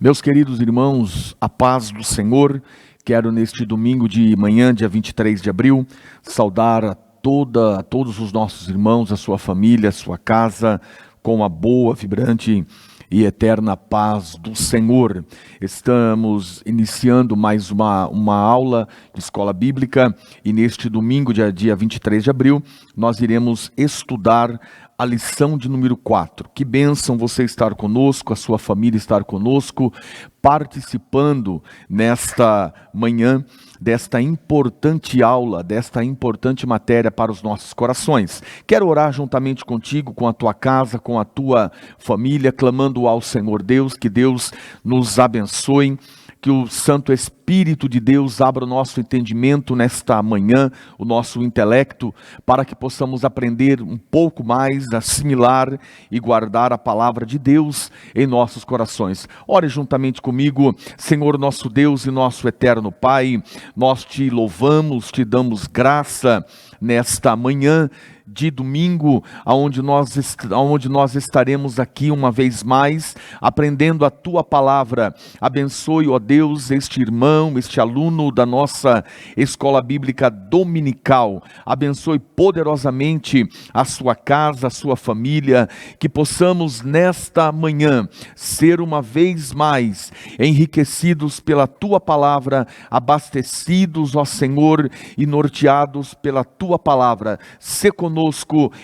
Meus queridos irmãos, a paz do Senhor. Quero neste domingo de manhã, dia 23 de abril, saudar a todos os nossos irmãos, a sua família, a sua casa, com a boa, vibrante e eterna paz do Senhor. Estamos iniciando mais uma aula de escola bíblica e neste domingo, dia 23 de abril, nós iremos estudar a lição de número 4. Que bênção você estar conosco, a sua família estar conosco, participando nesta manhã desta importante aula, desta importante matéria para os nossos corações. Quero orar juntamente contigo, com a tua casa, com a tua família, clamando ao Senhor Deus, que Deus nos abençoe, que o Santo Espírito de Deus abra o nosso entendimento nesta manhã, o nosso intelecto, para que possamos aprender um pouco mais, assimilar e guardar a palavra de Deus em nossos corações. Ore juntamente comigo. Senhor nosso Deus e nosso eterno Pai, nós te louvamos, te damos graça nesta manhã de domingo, onde nós estaremos aqui uma vez mais, aprendendo a Tua Palavra. Abençoe, ó Deus, este irmão, este aluno da nossa Escola Bíblica Dominical. Abençoe poderosamente a sua casa, a sua família, que possamos nesta manhã ser uma vez mais enriquecidos pela Tua Palavra, abastecidos, ó Senhor, e norteados pela Tua Palavra. Se conosco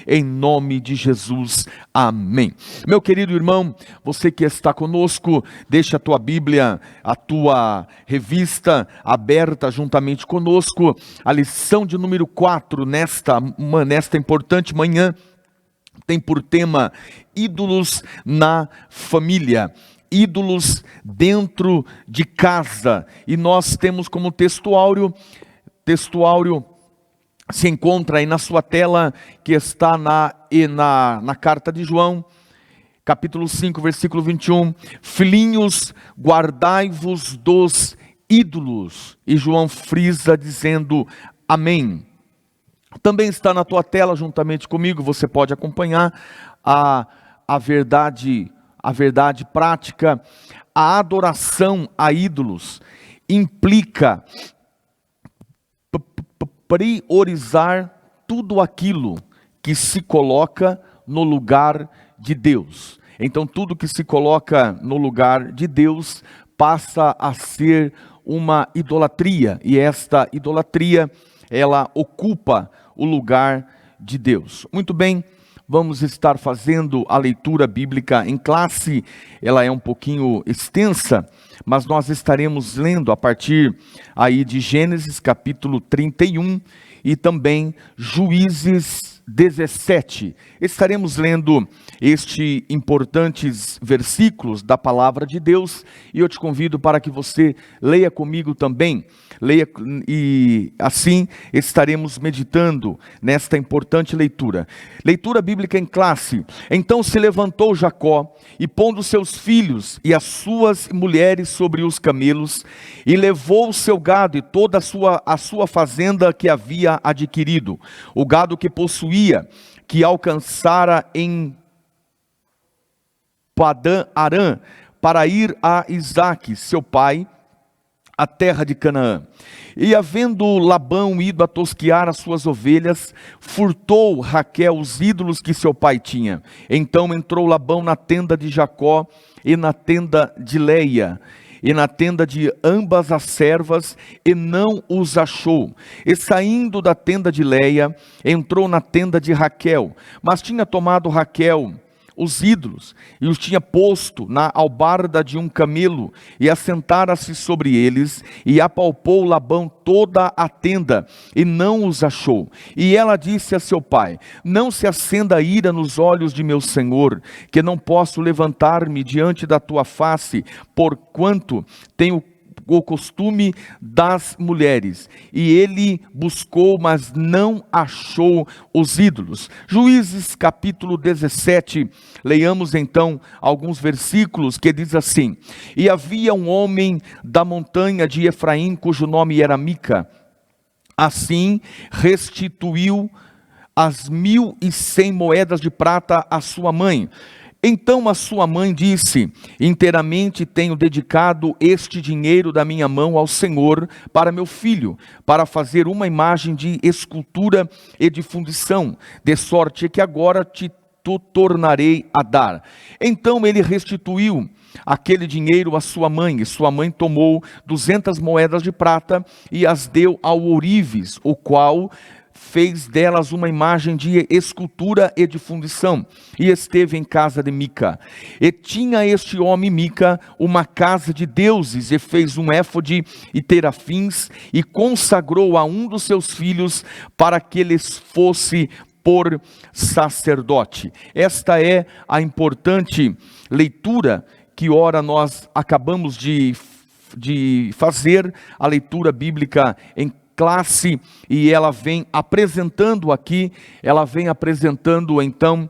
em nome de Jesus, amém. Meu querido irmão, você que está conosco, deixa a tua Bíblia, a tua revista aberta juntamente conosco. A lição de número 4 nesta importante manhã tem por tema ídolos na família. Ídolos dentro de casa. E nós temos como textuário se encontra aí na sua tela, que está na carta de João, capítulo 5, versículo 21. Filhinhos, guardai-vos dos ídolos. E João frisa dizendo amém. Também está na tua tela juntamente comigo, você pode acompanhar a verdade prática. A adoração a ídolos implica priorizar tudo aquilo que se coloca no lugar de Deus. Então tudo que se coloca no lugar de Deus passa a ser uma idolatria, e esta idolatria, ela ocupa o lugar de Deus. Muito bem, vamos estar fazendo a leitura bíblica em classe. Ela é um pouquinho extensa, mas nós estaremos lendo a partir aí de Gênesis capítulo 31 e também Juízes 17. Estaremos lendo estes importantes versículos da palavra de Deus e eu te convido para que você leia comigo também. Leia, e assim estaremos meditando nesta importante leitura. Leitura bíblica em classe. Então se levantou Jacó e pondo seus filhos e as suas mulheres sobre os camelos, e levou o seu gado e toda a sua fazenda que havia adquirido, o gado que possuía, que alcançara em Padã-Arã, para ir a Isaque, seu pai, a terra de Canaã. E havendo Labão ido a tosquear as suas ovelhas, furtou Raquel os ídolos que seu pai tinha. Então entrou Labão na tenda de Jacó e na tenda de Leia, e na tenda de ambas as servas, e não os achou. E saindo da tenda de Leia, entrou na tenda de Raquel, mas tinha tomado Raquel os ídolos, e os tinha posto na albarda de um camelo, e assentara-se sobre eles, e apalpou Labão toda a tenda, e não os achou. E ela disse a seu pai: não se acenda a ira nos olhos de meu senhor, que não posso levantar-me diante da tua face, porquanto tenho o costume das mulheres. E ele buscou, mas não achou os ídolos. Juízes capítulo 17, leiamos então alguns versículos que diz assim: e havia um homem da montanha de Efraim, cujo nome era Mica. Assim restituiu as 1.100 moedas de prata à sua mãe. Então a sua mãe disse: inteiramente tenho dedicado este dinheiro da minha mão ao Senhor para meu filho, para fazer uma imagem de escultura e de fundição, de sorte que agora te tornarei a dar. Então ele restituiu aquele dinheiro à sua mãe, e sua mãe tomou 200 moedas de prata e as deu ao ourives, o qual fez delas uma imagem de escultura e de fundição, e esteve em casa de Mica. E tinha este homem Mica uma casa de deuses, e fez um éfode e terafins, e consagrou a um dos seus filhos para que lhes fosse por sacerdote. Esta é a importante leitura que ora nós acabamos de fazer, a leitura bíblica em classe, e ela vem apresentando aqui, então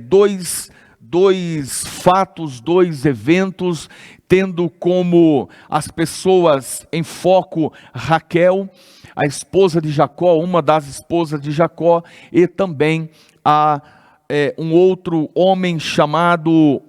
dois fatos, dois eventos, tendo como as pessoas em foco Raquel, a esposa de Jacó, uma das esposas de Jacó, e também um outro homem chamado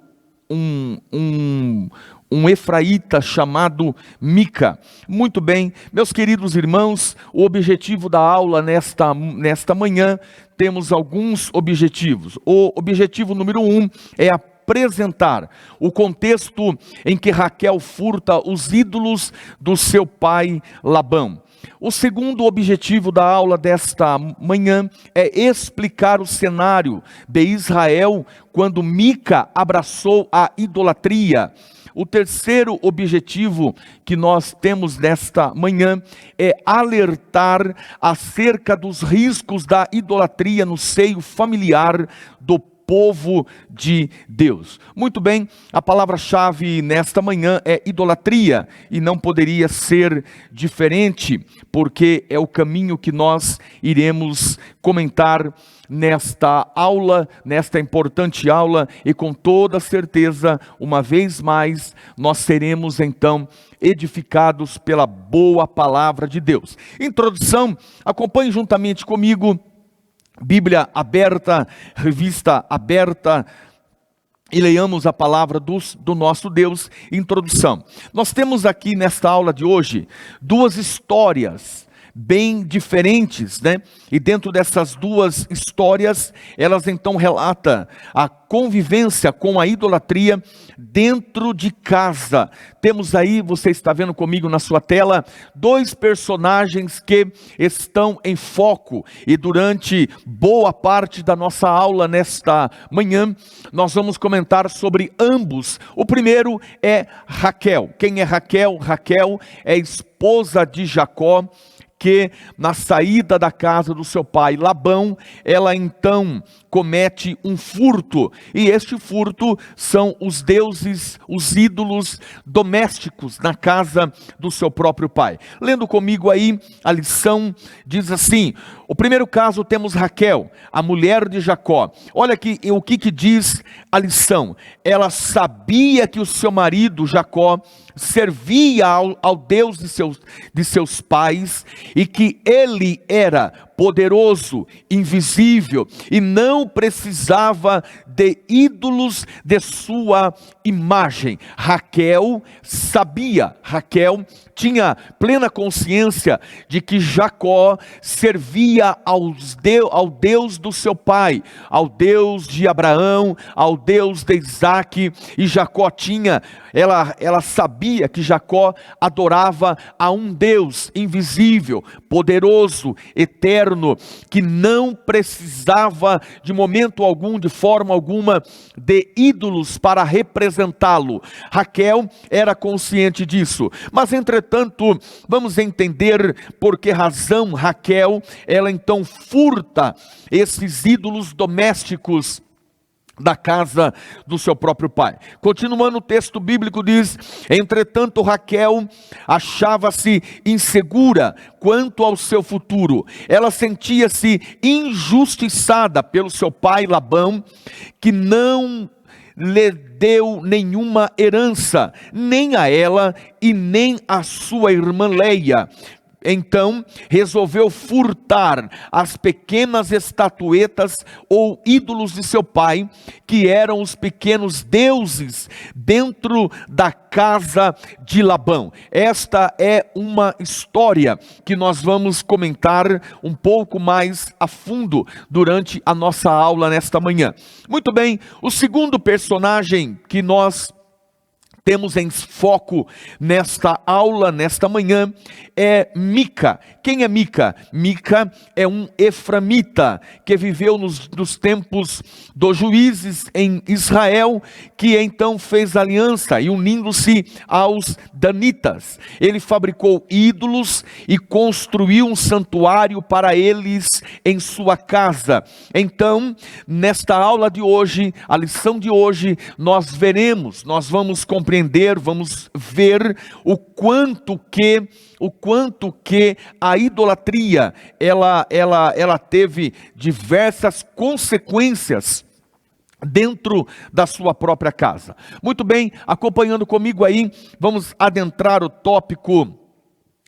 um efraíta chamado Mica. Muito bem, meus queridos irmãos, o objetivo da aula nesta manhã, temos alguns objetivos. O objetivo número 1 é apresentar o contexto em que Raquel furta os ídolos do seu pai Labão. O segundo objetivo da aula desta manhã é explicar o cenário de Israel quando Mica abraçou a idolatria. O terceiro objetivo que nós temos nesta manhã é alertar acerca dos riscos da idolatria no seio familiar do povo de Deus. Muito bem, a palavra-chave nesta manhã é idolatria, e não poderia ser diferente, porque é o caminho que nós iremos comentar nesta aula, nesta importante aula, e com toda certeza, uma vez mais, nós seremos então edificados pela boa palavra de Deus. Introdução, acompanhe juntamente comigo, Bíblia aberta, revista aberta, e leiamos a palavra do nosso Deus. Introdução. Nós temos aqui nesta aula de hoje duas histórias bem diferentes, né? E dentro dessas duas histórias, elas então relatam a convivência com a idolatria dentro de casa. Temos aí, você está vendo comigo na sua tela, dois personagens que estão em foco, e durante boa parte da nossa aula nesta manhã, nós vamos comentar sobre ambos. O primeiro é Raquel. Quem é Raquel? Raquel é esposa de Jacó, que na saída da casa do seu pai Labão, ela então comete um furto, e este furto são os deuses, os ídolos domésticos na casa do seu próprio pai. Lendo comigo aí, a lição diz assim: o primeiro caso temos Raquel, a mulher de Jacó. Olha aqui o que diz a lição. Ela sabia que o seu marido Jacó servia ao Deus de seus pais, e que ele era poderoso, invisível, e não precisava de ídolos de sua imagem. Raquel sabia, Raquel tinha plena consciência de que Jacó servia ao Deus do seu pai, ao Deus de Abraão, ao Deus de Isaac, e Jacó ela sabia que Jacó adorava a um Deus invisível, poderoso, eterno, que não precisava de momento algum, de forma alguma, de ídolos para representá-lo. Raquel era consciente disso, mas entretanto, vamos entender por que razão Raquel, ela então furta esses ídolos domésticos da casa do seu próprio pai. Continuando, o texto bíblico diz: entretanto Raquel achava-se insegura quanto ao seu futuro. Ela sentia-se injustiçada pelo seu pai Labão, que não lhe deu nenhuma herança, nem a ela e nem a sua irmã Leia. então resolveu furtar as pequenas estatuetas ou ídolos de seu pai, que eram os pequenos deuses dentro da casa de Labão. Esta é uma história que nós vamos comentar um pouco mais a fundo durante a nossa aula nesta manhã. Muito bem, o segundo personagem que nós temos em foco nesta aula, nesta manhã, é Mica. Quem é Mica? Mica é um eframita que viveu nos tempos dos juízes em Israel, que então fez aliança e unindo-se aos danitas. Ele fabricou ídolos e construiu um santuário para eles em sua casa. Então, nesta aula de hoje, a lição de hoje, nós vamos compreender, vamos ver o quanto que a idolatria ela teve diversas consequências dentro da sua própria casa. Muito bem, acompanhando comigo aí, vamos adentrar o tópico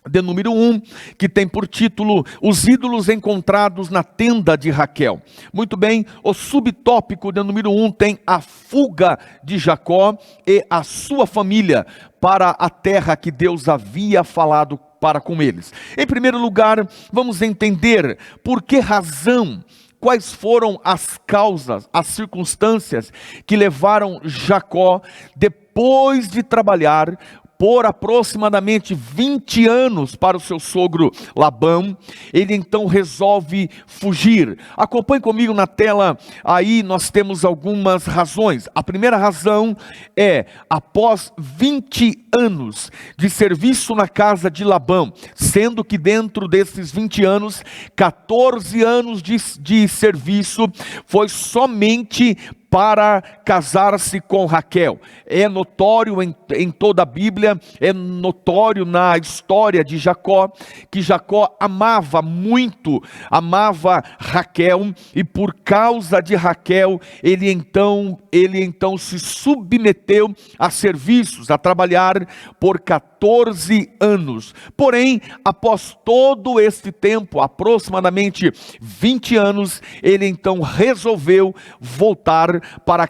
de número 1, que tem por título Os ídolos encontrados na tenda de Raquel. Muito bem, o subtópico de número 1 tem a fuga de Jacó e a sua família para a terra que Deus havia falado para com eles. Em primeiro lugar, vamos entender por que razão, quais foram as causas, as circunstâncias que levaram Jacó, depois de trabalhar por aproximadamente 20 anos para o seu sogro Labão, ele então resolve fugir. Acompanhe comigo na tela, aí nós temos algumas razões. A primeira razão é, após 20 anos de serviço na casa de Labão, sendo que dentro desses 20 anos, 14 anos de serviço foi somente para casar-se com Raquel. É notório em toda a Bíblia, é notório na história de Jacó, que Jacó amava Raquel, e por causa de Raquel, ele então se submeteu a serviços, a trabalhar por 14 anos. Porém, após todo este tempo, aproximadamente 20 anos, ele então resolveu voltar para a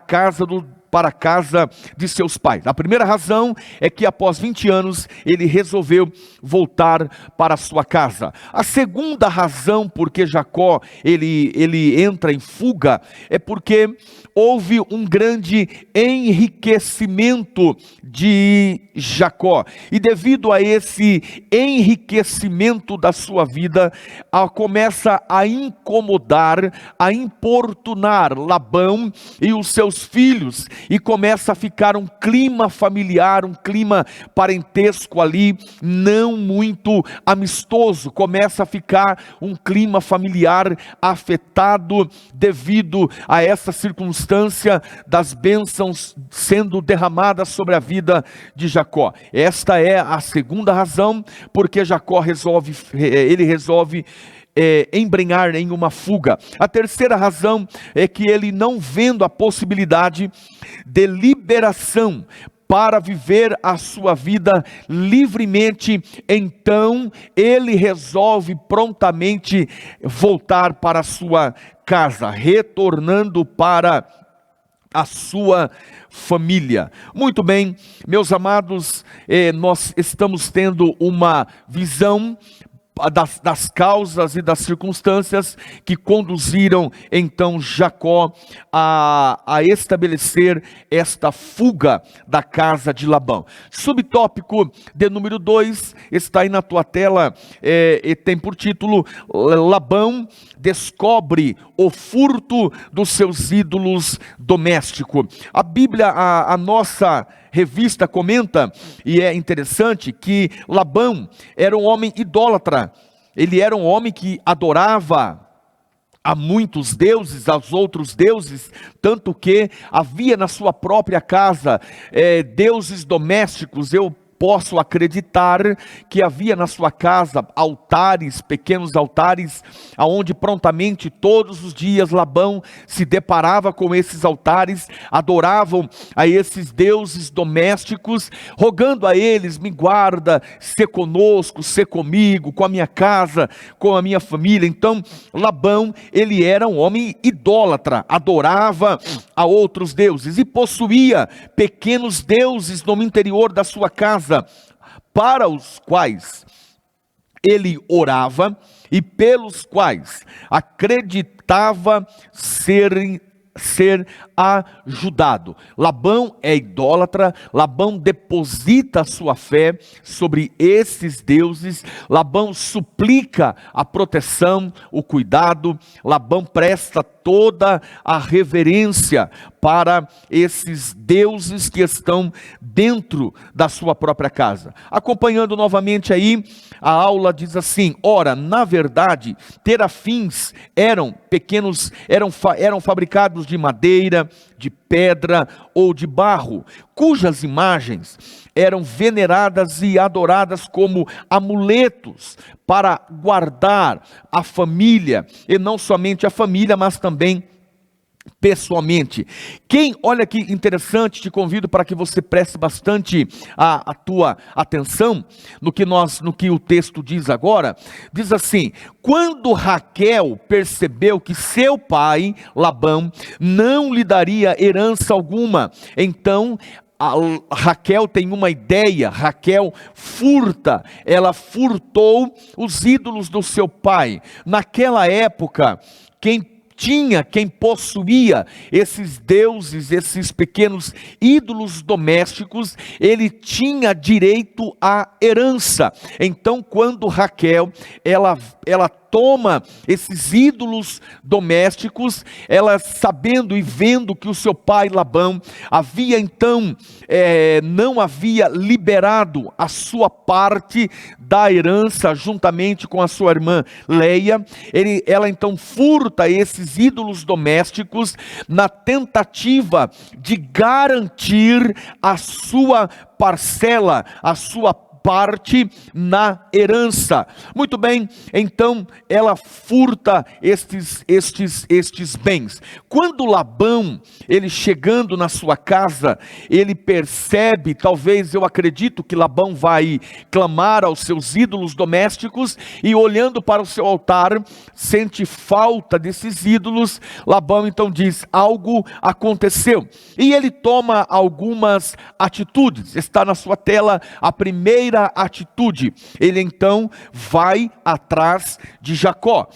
casa de seus pais. A primeira razão é que após 20 anos ele resolveu voltar para a sua casa. A segunda razão por que Jacó ele entra em fuga é porque houve um grande enriquecimento de Jacó, e devido a esse enriquecimento da sua vida, começa a incomodar, a importunar Labão e os seus filhos, e começa a ficar um clima familiar, um clima parentesco ali, não muito amistoso. Começa a ficar um clima familiar afetado devido a essa circunstância das bênçãos sendo derramadas sobre a vida de Jacó. Esta é a segunda razão porque Jacó resolve embrenhar em uma fuga. A terceira razão é que ele, não vendo a possibilidade de liberação para viver a sua vida livremente, então ele resolve prontamente voltar para a sua casa, retornando para a sua família. Muito bem, meus amados, nós estamos tendo uma visão das causas e das circunstâncias que conduziram então Jacó a estabelecer esta fuga da casa de Labão. Subtópico de número 2 está aí na tua tela, e tem por título Labão descobre o furto dos seus ídolos domésticos. A Bíblia, a nossa revista comenta, e é interessante, que Labão era um homem idólatra. Ele era um homem que adorava a muitos deuses, aos outros deuses, tanto que havia na sua própria casa deuses domésticos. Eu posso acreditar que havia na sua casa altares, pequenos altares, aonde prontamente todos os dias Labão se deparava com esses altares, adoravam a esses deuses domésticos, rogando a eles: me guarda, sê conosco, sê comigo, com a minha casa, com a minha família. Então Labão, ele era um homem idólatra, adorava a outros deuses e possuía pequenos deuses no interior da sua casa, para os quais ele orava e pelos quais acreditava ser ajudado. Labão é idólatra, Labão deposita a sua fé sobre esses deuses, Labão suplica a proteção, o cuidado, Labão presta toda a reverência para esses deuses que estão dentro da sua própria casa. Acompanhando novamente aí, a aula diz assim: ora, na verdade, terafins eram pequenos, eram fabricados de madeira, de pedra ou de barro, cujas imagens eram veneradas e adoradas como amuletos para guardar a família, e não somente a família, mas também pessoalmente. Olha que interessante, te convido para que você preste bastante a tua atenção no que o texto diz agora. Diz assim: quando Raquel percebeu que seu pai, Labão, não lhe daria herança alguma, então Raquel tem uma ideia, Raquel ela furtou os ídolos do seu pai. Naquela época, quem possuía esses deuses, esses pequenos ídolos domésticos, ele tinha direito à herança. Então, quando Raquel, ela toma esses ídolos domésticos, ela sabendo e vendo que o seu pai Labão havia então, não havia liberado a sua parte da herança juntamente com a sua irmã Leia, ela então furta esses ídolos domésticos na tentativa de garantir a sua parcela, a sua parte na herança. Muito bem, então ela furta estes bens. Quando Labão, ele chegando na sua casa, ele percebe, talvez eu acredito que Labão vai clamar aos seus ídolos domésticos, e olhando para o seu altar, sente falta desses ídolos. Labão então diz: algo aconteceu, e ele toma algumas atitudes. Está na sua tela a primeira atitude. Ele então vai atrás de Jacó.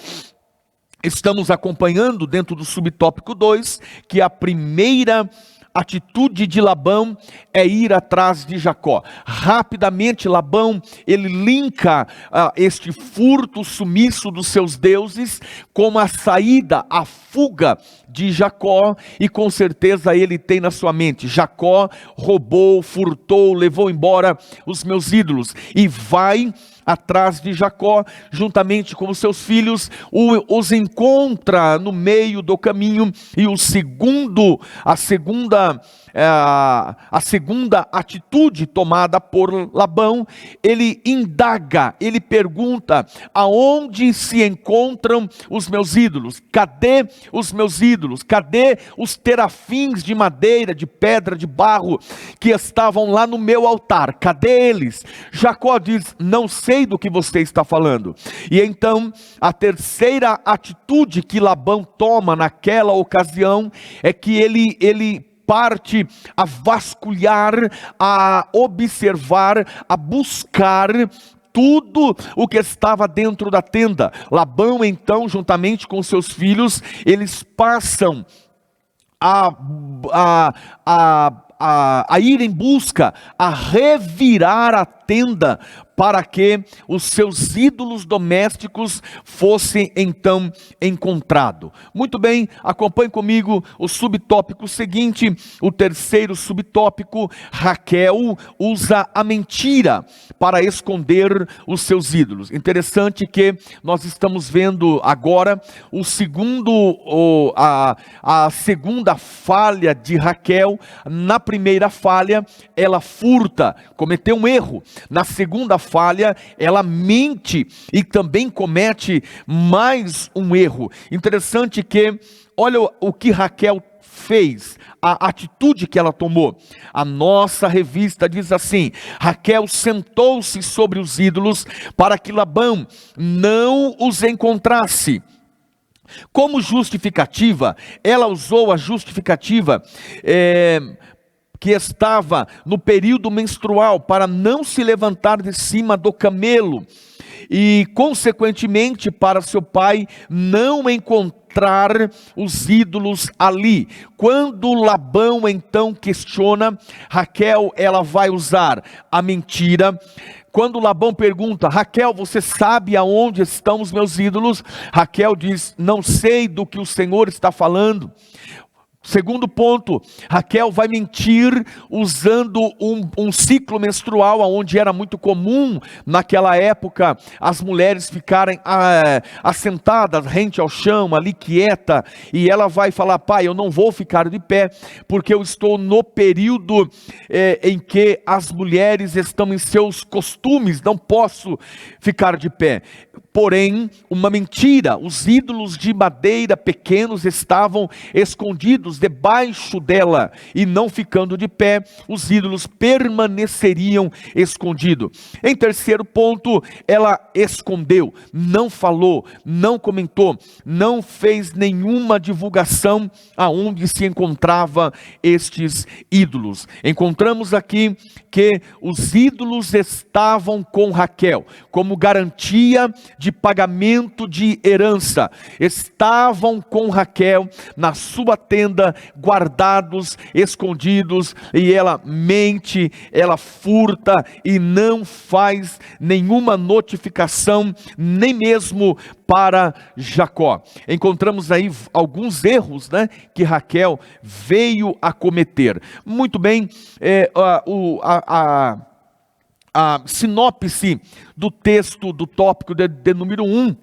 Estamos acompanhando dentro do subtópico 2 que a primeira atitude de Labão é ir atrás de Jacó. Rapidamente Labão, ele linka este furto sumiço dos seus deuses com a saída, a fuga de Jacó, e com certeza ele tem na sua mente: Jacó roubou, furtou, levou embora os meus ídolos, e vai atrás de Jacó, juntamente com os seus filhos, os encontra no meio do caminho, e a segunda atitude tomada por Labão, ele indaga, ele pergunta: aonde se encontram os meus ídolos? Cadê os meus ídolos? Cadê os terafins de madeira, de pedra, de barro, que estavam lá no meu altar? Cadê eles? Jacó diz: não sei do que você está falando. E então, a terceira atitude que Labão toma naquela ocasião é que ele parte a vasculhar, a observar, a buscar tudo o que estava dentro da tenda. Labão então, juntamente com seus filhos, eles passam a ir em busca, a revirar a tenda para que os seus ídolos domésticos fossem então encontrados. Muito bem, acompanhe comigo o subtópico seguinte, o terceiro subtópico. Raquel usa a mentira para esconder os seus ídolos. Interessante que nós estamos vendo agora a segunda falha de Raquel. Na primeira falha, ela furta, cometeu um erro. Na segunda falha, ela mente e também comete mais um erro. Interessante que, olha o que Raquel fez, a atitude que ela tomou. A nossa revista diz assim: Raquel sentou-se sobre os ídolos para que Labão não os encontrasse. Como justificativa, ela usou a justificativa que estava no período menstrual, para não se levantar de cima do camelo e, consequentemente, para seu pai não encontrar os ídolos ali. Quando Labão então questiona, Raquel, ela vai usar a mentira. Quando Labão pergunta: Raquel, você sabe aonde estão os meus ídolos? Raquel diz: não sei do que o Senhor está falando. Segundo ponto, Raquel vai mentir usando um ciclo menstrual, onde era muito comum naquela época as mulheres ficarem assentadas rente ao chão, ali quieta, e ela vai falar: pai, eu não vou ficar de pé, porque eu estou no período em que as mulheres estão em seus costumes, não posso ficar de pé. Porém, uma mentira, os ídolos de madeira pequenos estavam escondidos debaixo dela, e não ficando de pé, os ídolos permaneceriam escondidos. Em terceiro ponto, ela escondeu, não falou, não comentou, não fez nenhuma divulgação aonde se encontrava estes ídolos. Encontramos aqui que os ídolos estavam com Raquel, como garantia de pagamento de herança. Estavam com Raquel na sua tenda, guardados, escondidos, e ela mente, ela furta e não faz nenhuma notificação, nem mesmo para Jacó. Encontramos aí alguns erros, que Raquel veio a cometer. Muito bem, a sinopse do texto do tópico de número 1,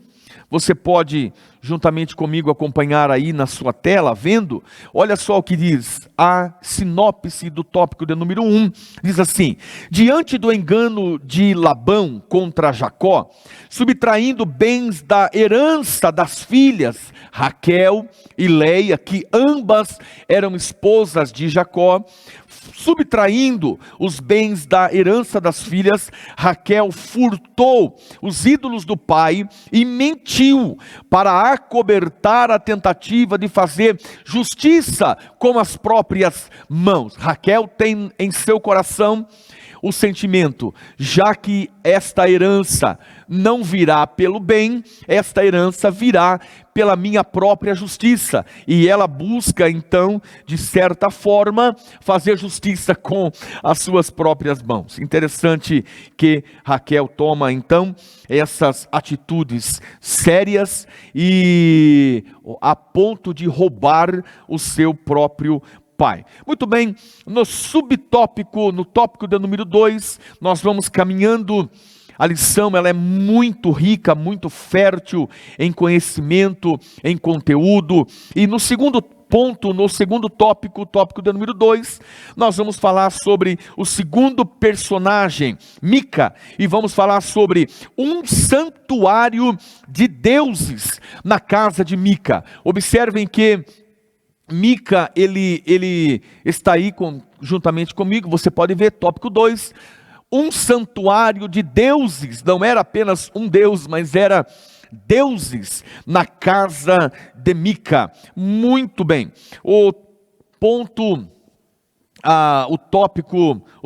você pode juntamente comigo acompanhar aí na sua tela, vendo. Olha só o que diz a sinopse do tópico de número 1, diz assim: diante do engano de Labão contra Jacó, subtraindo bens da herança das filhas Raquel e Leia, que ambas eram esposas de Jacó, subtraindo os bens da herança das filhas, Raquel furtou os ídolos do pai e mentiu para acobertar a tentativa de fazer justiça com as próprias mãos. Raquel tem em seu coração o sentimento: já que esta herança não virá pelo bem, esta herança virá pela minha própria justiça. E ela busca então, de certa forma, fazer justiça com as suas próprias mãos. Interessante que Raquel toma então essas atitudes sérias e a ponto de roubar o seu próprio pai. Muito bem, no tópico de número 2, nós vamos caminhando. A lição, ela é muito rica, muito fértil em conhecimento, em conteúdo. E no segundo tópico, o tópico de número 2, nós vamos falar sobre o segundo personagem, Mica, e vamos falar sobre um santuário de deuses na casa de Mica. Observem que Mica, ele está aí juntamente comigo, você pode ver, tópico 2, um santuário de deuses. Não era apenas um deus, mas era deuses na casa de Mica. Muito bem, o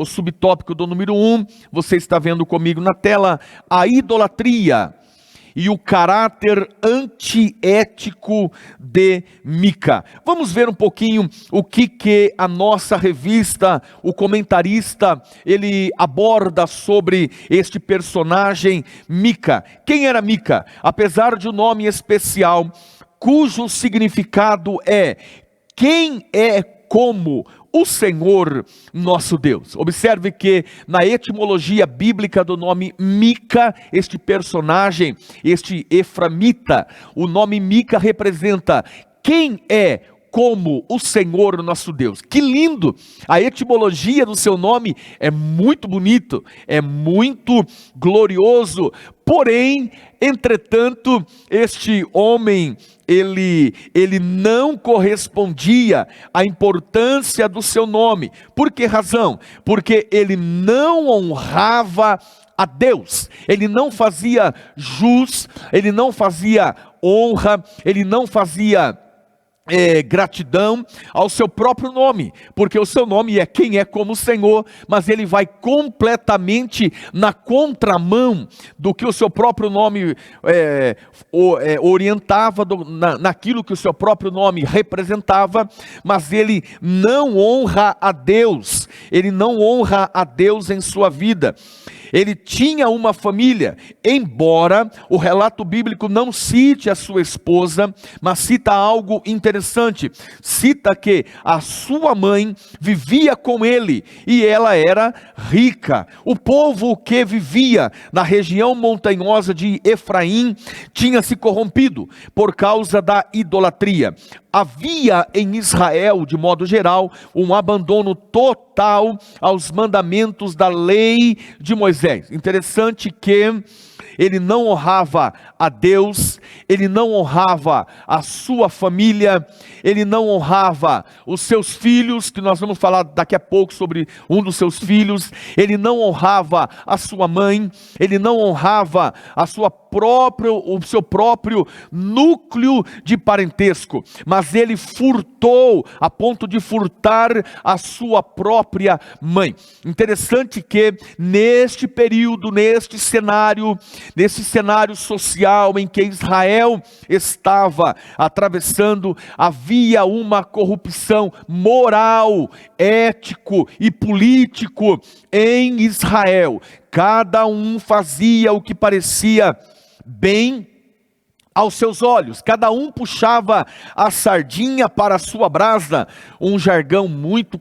subtópico do número 1, você está vendo comigo na tela: a idolatria. e o caráter antiético de Mica. Vamos ver um pouquinho o que a nossa revista, o comentarista, ele aborda sobre este personagem Mica. Quem era Mica? Apesar de um nome especial, cujo significado é quem é como o Senhor nosso Deus. Observe que na etimologia bíblica do nome Mica, este personagem, este eframita, o nome Mica representa quem é como o Senhor nosso Deus. Que lindo! A etimologia do seu nome é muito bonito, é muito glorioso. Porém, entretanto, este homem, ele não correspondia à importância do seu nome. Por que razão? Porque ele não honrava a Deus, ele não fazia jus, ele não fazia honra, ele não fazia gratidão ao seu próprio nome, porque o seu nome é quem é como o Senhor, mas ele vai completamente na contramão do que o seu próprio nome orientava, naquilo que o seu próprio nome representava, mas ele não honra a Deus, ele não honra a Deus em sua vida. Ele tinha uma família, embora o relato bíblico não cite a sua esposa, mas cita algo interessante. Cita que a sua mãe vivia com ele e ela era rica. O povo que vivia na região montanhosa de Efraim tinha se corrompido por causa da idolatria. Havia em Israel, de modo geral, um abandono total aos mandamentos da lei de Moisés. Interessante que ele não honrava a Deus, ele não honrava a sua família, ele não honrava os seus filhos, que nós vamos falar daqui a pouco sobre um dos seus filhos, ele não honrava a sua mãe, ele não honrava o seu próprio núcleo de parentesco, mas ele furtou, a ponto de furtar a sua própria mãe. Interessante que neste período, nesse cenário social em que Israel estava atravessando, havia uma corrupção moral, ético e político em Israel. Cada um fazia o que parecia bem aos seus olhos, cada um puxava a sardinha para a sua brasa, um jargão muito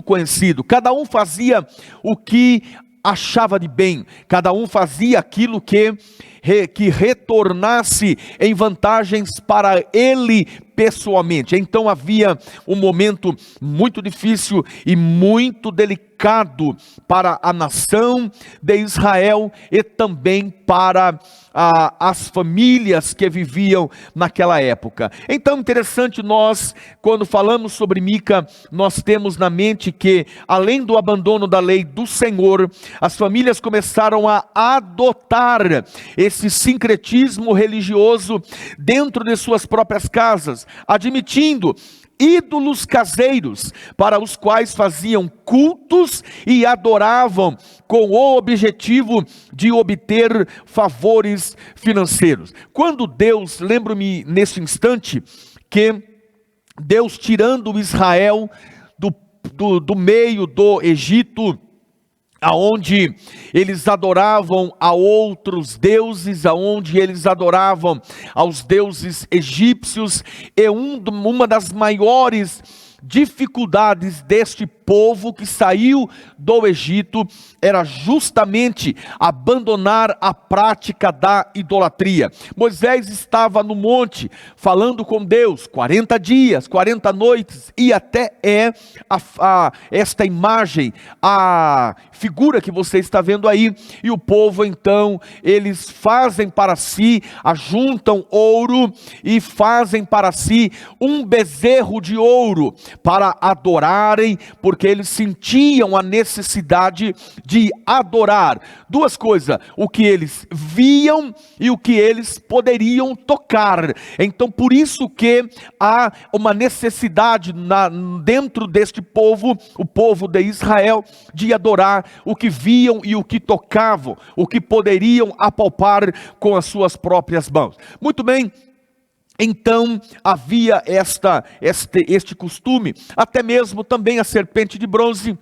conhecido. Cada um fazia o que achava de bem, cada um fazia aquilo que retornasse em vantagens para ele pessoalmente. Então havia um momento muito difícil e muito delicado para a nação de Israel e também para as famílias que viviam naquela época. Então interessante, nós quando falamos sobre Mica, nós temos na mente que além do abandono da lei do Senhor, as famílias começaram a adotar esse sincretismo religioso dentro de suas próprias casas, admitindo ídolos caseiros para os quais faziam cultos e adoravam com o objetivo de obter favores financeiros. Quando Deus, lembro-me nesse instante que Deus tirando Israel do meio do Egito, aonde eles adoravam a outros deuses, aonde eles adoravam aos deuses egípcios, e uma das maiores dificuldades deste povo que saiu do Egito era justamente abandonar a prática da idolatria. Moisés estava no monte falando com Deus 40 dias, 40 noites, e até esta imagem, a figura que você está vendo aí, e o povo então, eles fazem para si, ajuntam ouro e fazem para si um bezerro de ouro, para adorarem, porque eles sentiam a necessidade de adorar. Duas coisas: o que eles viam e o que eles poderiam tocar. Então por isso que há uma necessidade dentro deste povo, o povo de Israel, de adorar o que viam e o que tocavam, o que poderiam apalpar com as suas próprias mãos. Muito bem. Então havia este costume, até mesmo também a serpente de bronze,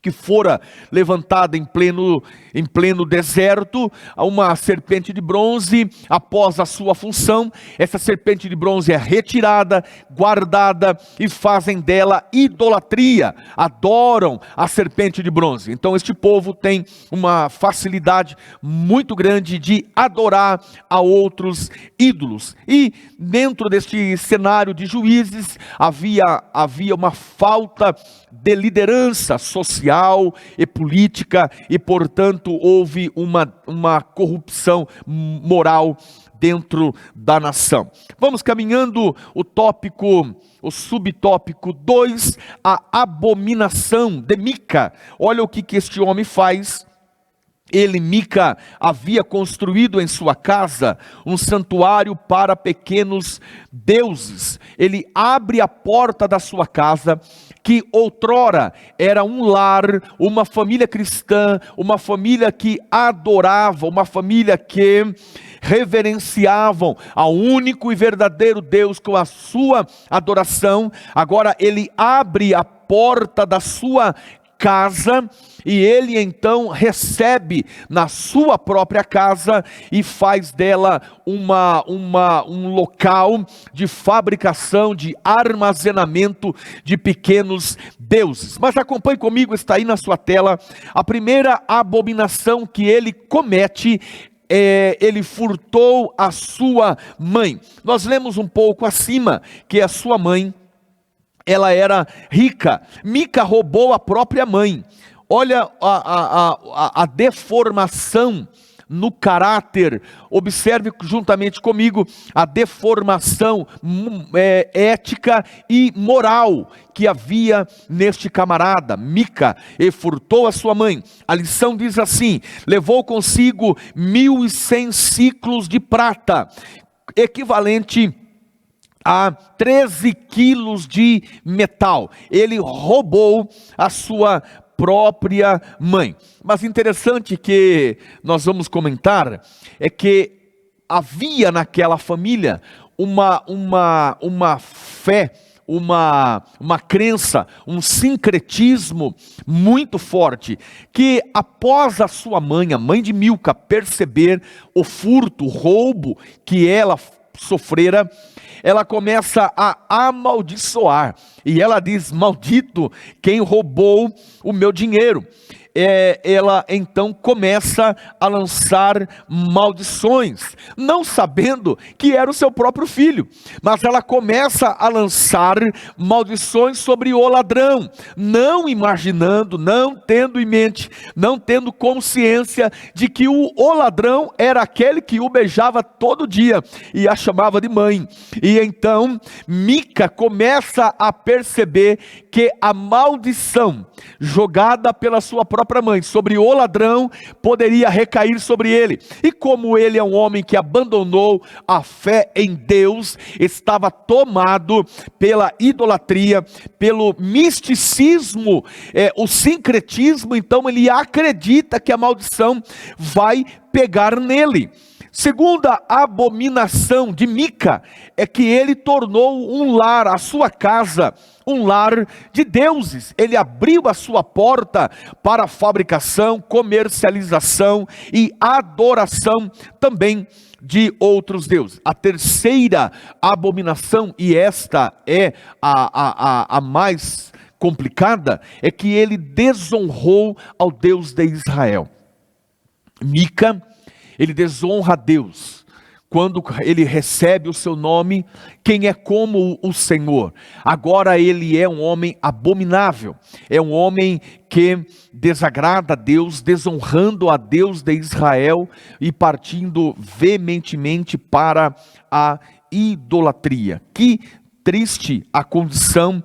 que fora levantada em pleno deserto, uma serpente de bronze, após a sua função, essa serpente de bronze é retirada, guardada, e fazem dela idolatria, adoram a serpente de bronze. Então este povo tem uma facilidade muito grande de adorar a outros ídolos, e dentro deste cenário de Juízes, havia uma falta de liderança social e política, e portanto houve uma corrupção moral dentro da nação. Vamos caminhando o subtópico 2, a abominação de Mica. Olha o que este homem faz. Mica, havia construído em sua casa um santuário para pequenos deuses. Ele abre a porta da sua casa, que outrora era um lar, uma família cristã, uma família que adorava, uma família que reverenciavam ao único e verdadeiro Deus com a sua adoração. Agora ele abre a porta da sua casa, e ele então recebe na sua própria casa e faz dela um local de fabricação, de armazenamento de pequenos deuses. Mas acompanhe comigo, está aí na sua tela, a primeira abominação que ele comete. Ele furtou a sua mãe. Nós lemos um pouco acima que a sua mãe, ela era rica. Mica roubou a própria mãe. Olha a deformação no caráter. Observe juntamente comigo a deformação ética e moral que havia neste camarada. Mica, e furtou a sua mãe. A lição diz assim: levou consigo 1.100 ciclos de prata, equivalente a 13 quilos de metal. Ele roubou a sua própria mãe. Mas interessante que nós vamos comentar é que havia naquela família uma fé, uma crença, um sincretismo muito forte, que após a sua mãe, a mãe de Milca, perceber o furto, o roubo que ela sofrera, ela começa a amaldiçoar, e ela diz: maldito quem roubou o meu dinheiro. Ela então começa a lançar maldições, não sabendo que era o seu próprio filho, mas ela começa a lançar maldições sobre o ladrão, não imaginando, não tendo em mente, não tendo consciência de que o ladrão era aquele que o beijava todo dia e a chamava de mãe. E então Mica começa a perceber que a maldição jogada pela sua própria mãe sobre o ladrão poderia recair sobre ele. E como ele é um homem que abandonou a fé em Deus, estava tomado pela idolatria, pelo misticismo, o sincretismo, então ele acredita que a maldição vai pegar nele. Segunda abominação de Mica é que ele tornou um lar, a sua casa, um lar de deuses. Ele abriu a sua porta para a fabricação, comercialização e adoração também de outros deuses. A terceira abominação, e esta é a mais complicada, é que ele desonrou ao Deus de Israel. Mica, ele desonra a Deus quando ele recebe o seu nome, quem é como o Senhor. Agora ele é um homem abominável, é um homem que desagrada a Deus, desonrando a Deus de Israel e partindo veementemente para a idolatria. Que triste a condição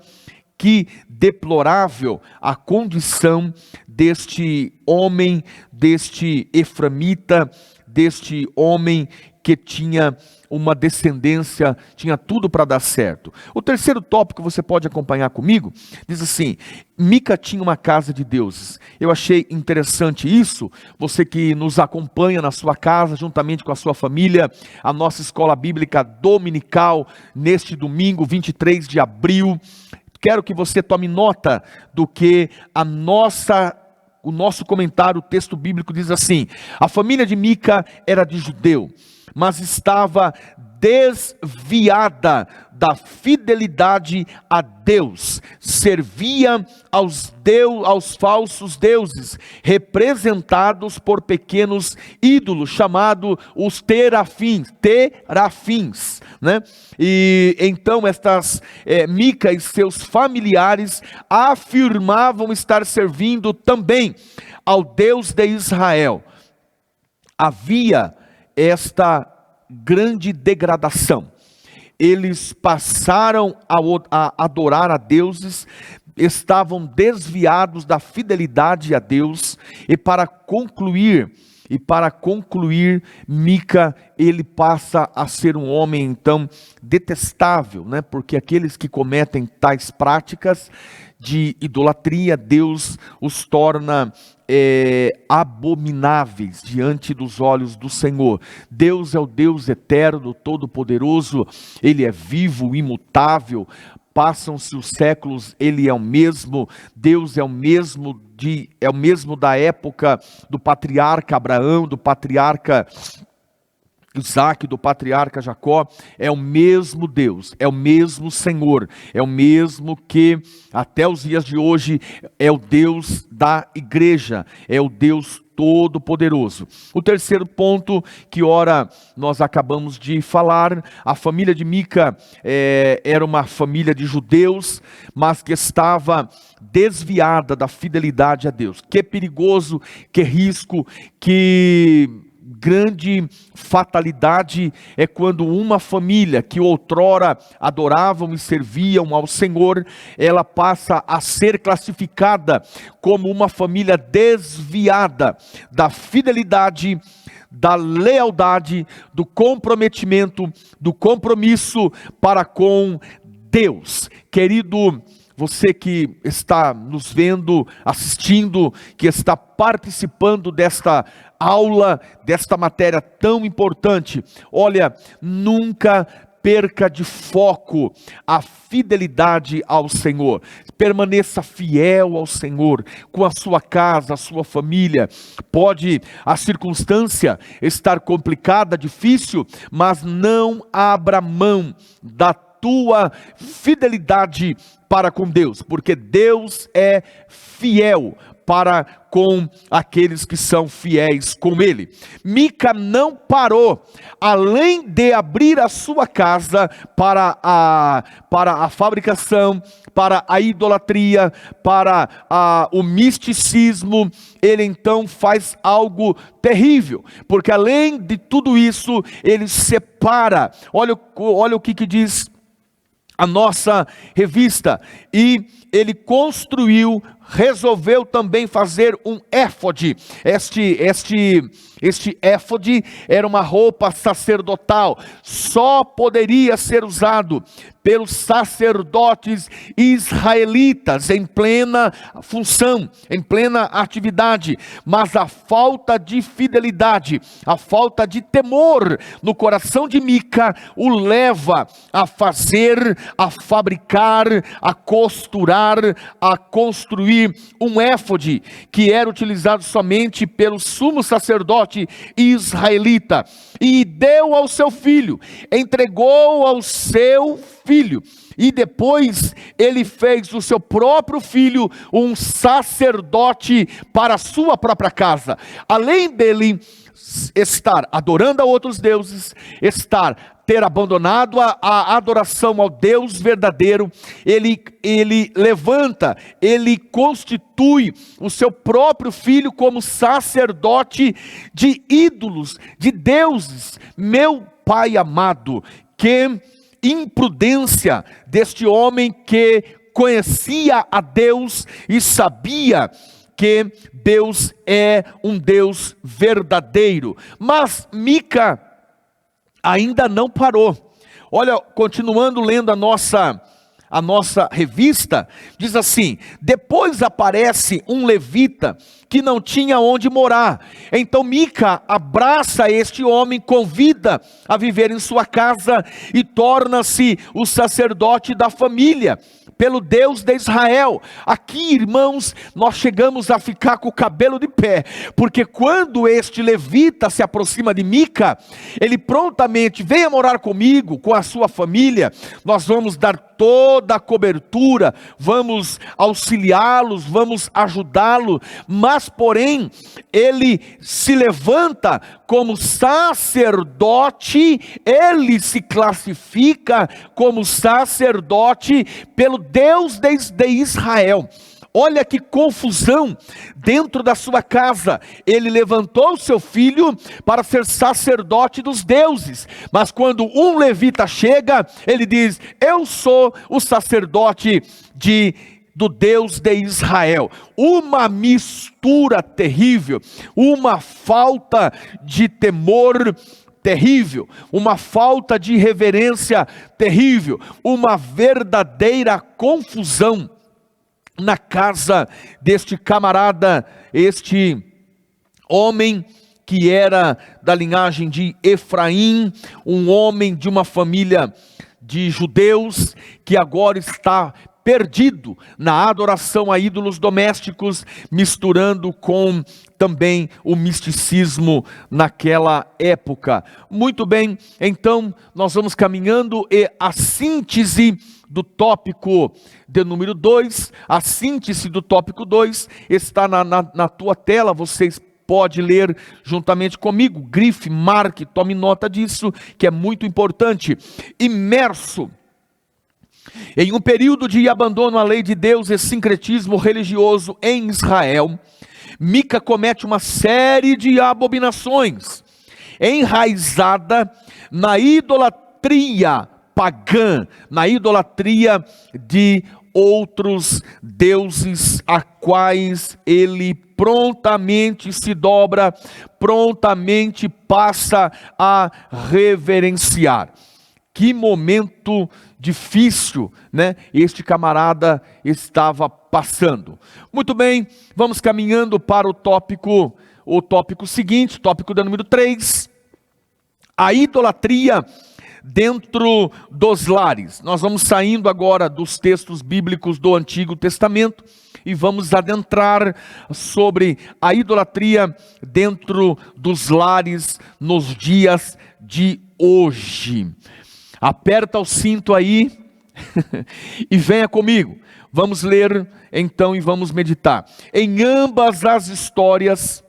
que deplorável a condição deste homem, deste eframita, deste homem que tinha uma descendência, tinha tudo para dar certo. O terceiro tópico você pode acompanhar comigo, diz assim: Mica tinha uma casa de deuses. Eu achei interessante isso, você que nos acompanha na sua casa, juntamente com a sua família, a nossa escola bíblica dominical, neste domingo, 23 de abril, quero que você tome nota do que o nosso comentário, o texto bíblico diz assim: a família de Mica era de judeu, mas estava desviada da fidelidade a Deus, servia aos falsos deuses, representados por pequenos ídolos, chamados os terafins, né? E então Mica e seus familiares afirmavam estar servindo também ao Deus de Israel. Havia esta grande degradação. Eles passaram a adorar a deuses, estavam desviados da fidelidade a Deus, e para concluir, Mica, ele passa a ser um homem então detestável, né? Porque aqueles que cometem tais práticas de idolatria, Deus os torna abomináveis diante dos olhos do Senhor. Deus é o Deus eterno, todo-poderoso, Ele é vivo, imutável, passam-se os séculos, Ele é o mesmo. Deus é o mesmo da época do patriarca Abraão, do patriarca Isaac, do patriarca Jacó. É o mesmo Deus, é o mesmo Senhor, é o mesmo que até os dias de hoje é o Deus da igreja, é o Deus Todo-Poderoso. O terceiro ponto que ora nós acabamos de falar, a família de Mica era uma família de judeus, mas que estava desviada da fidelidade a Deus. Que perigoso, que risco, que grande fatalidade é quando uma família que outrora adoravam e serviam ao Senhor, ela passa a ser classificada como uma família desviada da fidelidade, da lealdade, do comprometimento, do compromisso para com Deus. Querido, você que está nos vendo, assistindo, que está participando desta aula, desta matéria tão importante, olha, nunca perca de foco a fidelidade ao Senhor. Permaneça fiel ao Senhor, com a sua casa, a sua família. Pode a circunstância estar complicada, difícil, mas não abra mão da tua fidelidade para com Deus, porque Deus é fiel para com aqueles que são fiéis com Ele. Mica não parou, além de abrir a sua casa para a fabricação, para a idolatria, para o misticismo, ele então faz algo terrível, porque além de tudo isso, ele separa. Olha o que diz a nossa revista: e ele resolveu também fazer um éfode. Este éfode era uma roupa sacerdotal, só poderia ser usado pelos sacerdotes israelitas em plena função, em plena atividade, mas a falta de fidelidade, a falta de temor no coração de Mica o leva a fazer, a fabricar, a costurar, a construir um éfode que era utilizado somente pelo sumo sacerdote israelita, e deu ao seu filho, entregou ao seu filho, e depois ele fez do seu próprio filho um sacerdote para a sua própria casa. Além dele estar adorando a outros deuses, ter abandonado a adoração ao Deus verdadeiro, ele levanta, ele constitui o seu próprio filho como sacerdote de ídolos, de deuses. Meu Pai amado, que imprudência deste homem que conhecia a Deus e sabia que Deus é um Deus verdadeiro. Mas Mica ainda não parou. Olha, continuando lendo a nossa revista, diz assim: depois aparece um levita que não tinha onde morar. Então Mica abraça este homem, convida a viver em sua casa e torna-se o sacerdote da família, pelo Deus de Israel. Aqui, irmãos, nós chegamos a ficar com o cabelo de pé, porque quando este levita se aproxima de Mica, ele prontamente: venha morar comigo, com a sua família, nós vamos dar toda a cobertura, vamos auxiliá-los, vamos ajudá-lo. Mas porém, ele se levanta como sacerdote, ele se classifica como sacerdote pelo Deus de Israel. Olha que confusão dentro da sua casa. Ele levantou seu filho para ser sacerdote dos deuses, mas quando um levita chega, ele diz: eu sou o sacerdote do Deus de Israel. Uma mistura terrível, uma falta de temor terrível, uma falta de reverência terrível, uma verdadeira confusão na casa deste camarada, este homem que era da linhagem de Efraim, um homem de uma família de judeus, que agora está perdido na adoração a ídolos domésticos, misturando com também o misticismo naquela época. Muito bem, então nós vamos caminhando, e a síntese do tópico de número 2, a síntese do tópico 2 está na tua tela, vocês podem ler juntamente comigo, grife, marque, tome nota disso, que é muito importante. Imerso em um período de abandono à lei de Deus e sincretismo religioso em Israel, Mica comete uma série de abominações, enraizada na idolatria pagã, na idolatria de outros deuses, a quais ele prontamente se dobra, prontamente passa a reverenciar. Que momento difícil, né? Este camarada estava passando. Muito bem, vamos caminhando para o tópico seguinte, tópico da número 3, a idolatria dentro dos lares. Nós vamos saindo agora dos textos bíblicos do Antigo Testamento e vamos adentrar sobre a idolatria dentro dos lares nos dias de hoje. Aperta o cinto aí e venha comigo. Vamos ler então e vamos meditar. Em ambas as histórias,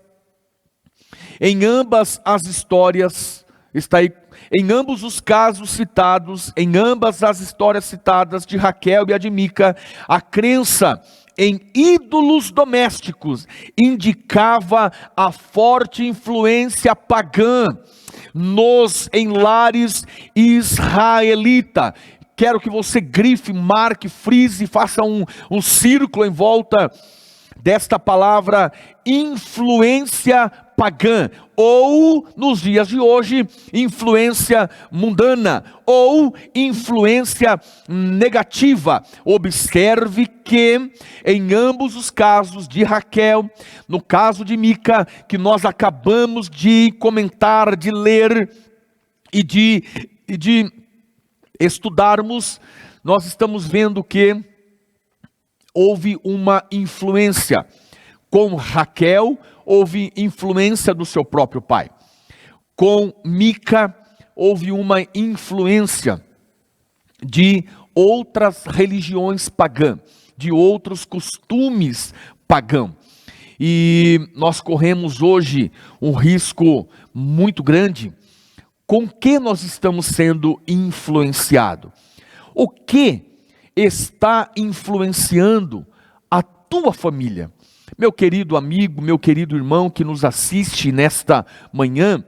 está aí, em ambos os casos citados, em ambas as histórias citadas de Raquel e a de Mica, a crença em ídolos domésticos indicava a forte influência pagã em lares israelita. Quero que você grife, marque, frise, faça um círculo em volta desta palavra influência pagã, ou nos dias de hoje, influência mundana, ou influência negativa. Observe que em ambos os casos de Raquel, no caso de Mica, que nós acabamos de comentar, de ler e de estudarmos, nós estamos vendo que houve uma influência. Com Raquel, houve influência do seu próprio pai. Com Mica, houve uma influência de outras religiões pagãs, de outros costumes pagãos. E nós corremos hoje um risco muito grande. Com que nós estamos sendo influenciados? O que está influenciando a tua família? Meu querido amigo, meu querido irmão que nos assiste nesta manhã,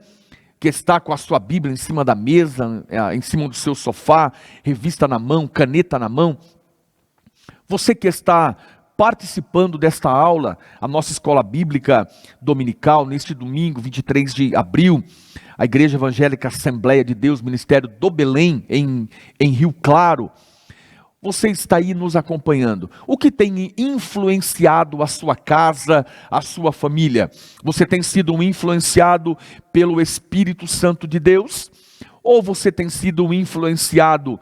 que está com a sua Bíblia em cima da mesa, em cima do seu sofá, revista na mão, caneta na mão, Você que está participando desta aula, a nossa escola bíblica dominical, neste domingo, 23 de abril, a Igreja Evangélica Assembleia de Deus, Ministério do Belém, em Rio Claro, você está aí nos acompanhando. O que tem influenciado a sua casa, a sua família? Você tem sido influenciado pelo Espírito Santo de Deus? Ou você tem sido influenciado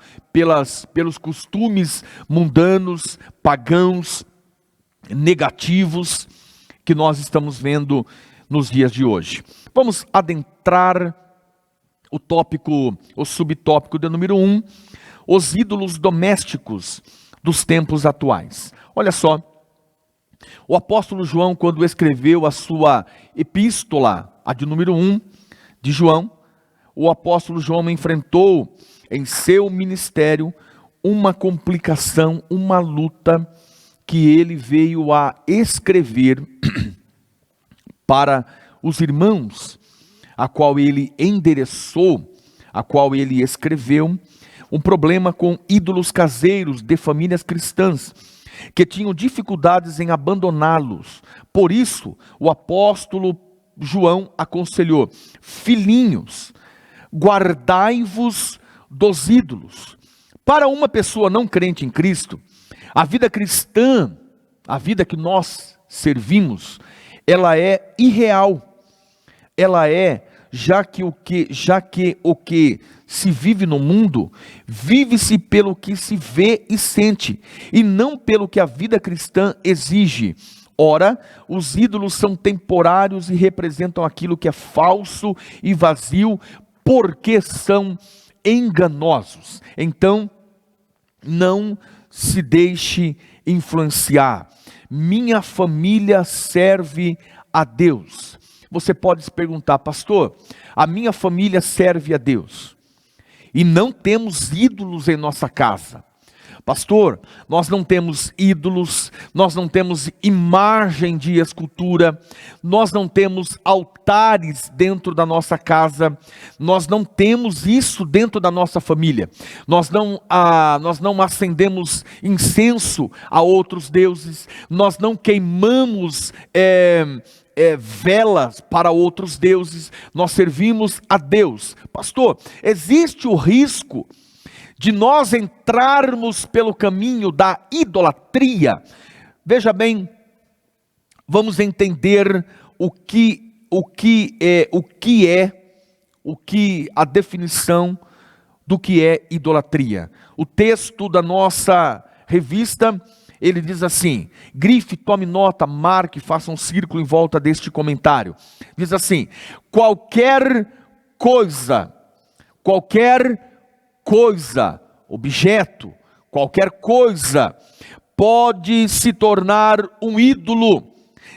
pelos costumes mundanos, pagãos, negativos, que nós estamos vendo nos dias de hoje? Vamos adentrar o subtópico de número 1, os ídolos domésticos dos tempos atuais. Olha só, o apóstolo João, quando escreveu a sua epístola, a de número 1 de João, o apóstolo João enfrentou em seu ministério uma complicação, uma luta que ele veio a escrever para os irmãos, a qual ele endereçou, a qual ele escreveu, um problema com ídolos caseiros de famílias cristãs, que tinham dificuldades em abandoná-los. Por isso, o apóstolo João aconselhou: filhinhos, guardai-vos dos ídolos. Para uma pessoa não crente em Cristo, a vida cristã, a vida que nós servimos, ela é irreal. Ela é, já que o que se vive no mundo, vive-se pelo que se vê e sente, e não pelo que a vida cristã exige. Ora, os ídolos são temporários e representam aquilo que é falso e vazio, porque são enganosos. Então, não se deixe influenciar. Minha família serve a Deus. Você pode se perguntar: pastor, a minha família serve a Deus e não temos ídolos em nossa casa. Pastor, nós não temos ídolos, nós não temos imagem de escultura, nós não temos altares dentro da nossa casa, nós não temos isso dentro da nossa família, nós não acendemos incenso a outros deuses, nós não queimamos velas para outros deuses, nós servimos a Deus. Pastor, existe o risco de nós entrarmos pelo caminho da idolatria? Veja bem, vamos entender a definição do que é idolatria. O texto da nossa revista, ele diz assim, grife, tome nota, marque, faça um círculo em volta deste comentário. Diz assim: qualquer coisa, objeto, qualquer coisa pode se tornar um ídolo